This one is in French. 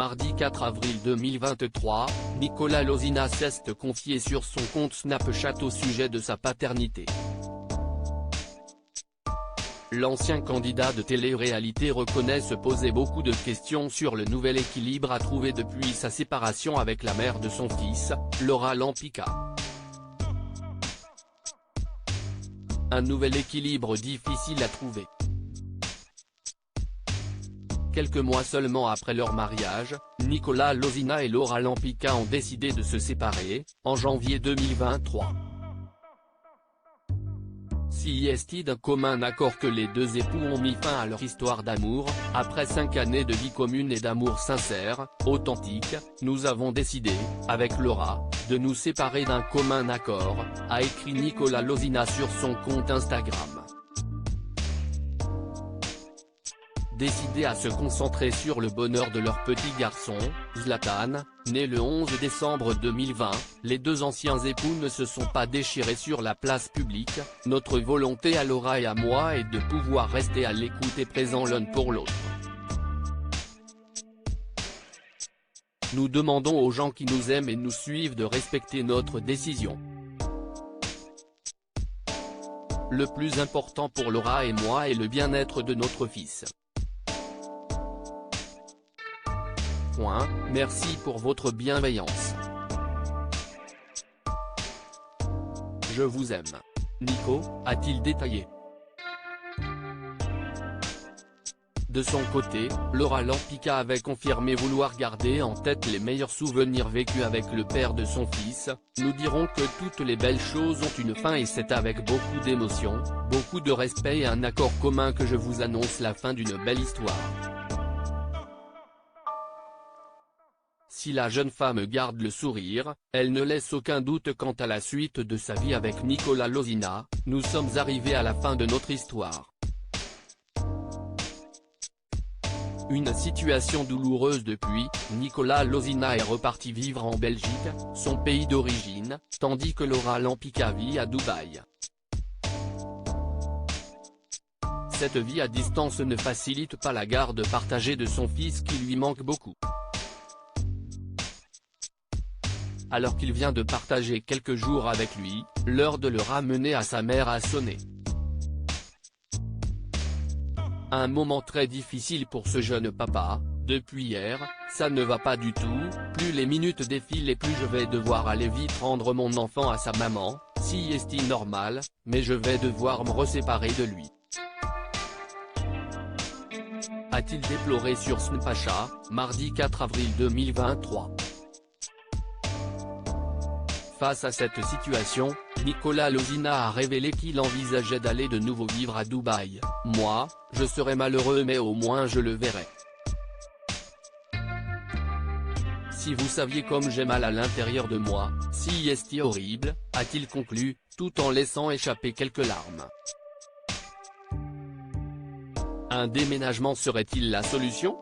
Mardi 4 avril 2023, Nicolas Lozina s'est confié sur son compte Snapchat au sujet de sa paternité. L'ancien candidat de télé-réalité reconnaît se poser beaucoup de questions sur le nouvel équilibre à trouver depuis sa séparation avec la mère de son fils, Laura Lampica. Un nouvel équilibre difficile à trouver. Quelques mois seulement après leur mariage, Nicolas Lozina et Laura Lampica ont décidé de se séparer, en janvier 2023. C'est d'un commun accord que les deux époux ont mis fin à leur histoire d'amour. Après 5 années de vie commune et d'amour sincère, authentique, nous avons décidé, avec Laura, de nous séparer d'un commun accord, a écrit Nicolas Lozina sur son compte Instagram. Décidés à se concentrer sur le bonheur de leur petit garçon, Zlatan, né le 11 décembre 2020, les deux anciens époux ne se sont pas déchirés sur la place publique. Notre volonté à Laura et à moi est de pouvoir rester à l'écoute et présents l'un pour l'autre. Nous demandons aux gens qui nous aiment et nous suivent de respecter notre décision. Le plus important pour Laura et moi est le bien-être de notre fils. Merci pour votre bienveillance. Je vous aime. Nico, a-t-il détaillé. De son côté, Laura Lampica avait confirmé vouloir garder en tête les meilleurs souvenirs vécus avec le père de son fils. Nous dirons que toutes les belles choses ont une fin et c'est avec beaucoup d'émotion, beaucoup de respect et un accord commun que je vous annonce la fin d'une belle histoire. Si la jeune femme garde le sourire, elle ne laisse aucun doute quant à la suite de sa vie avec Nicolas Lozina. Nous sommes arrivés à la fin de notre histoire. Une situation douloureuse depuis, Nicolas Lozina est reparti vivre en Belgique, son pays d'origine, tandis que Laura Lampica vit à Dubaï. Cette vie à distance ne facilite pas la garde partagée de son fils qui lui manque beaucoup. Alors qu'il vient de partager quelques jours avec lui, l'heure de le ramener à sa mère a sonné. Un moment très difficile pour ce jeune papa. Depuis hier, ça ne va pas du tout, plus les minutes défilent et plus je vais devoir aller vite rendre mon enfant à sa maman, si est-il normal, mais je vais devoir me reséparer de lui. A-t-il déploré sur Snapchat, mardi 4 avril 2023. Face à cette situation, Nicolas Lozina a révélé qu'il envisageait d'aller de nouveau vivre à Dubaï. Moi, je serai malheureux mais au moins je le verrai. Si vous saviez comme j'ai mal à l'intérieur de moi, si est horrible, a-t-il conclu, tout en laissant échapper quelques larmes. Un déménagement serait-il la solution ?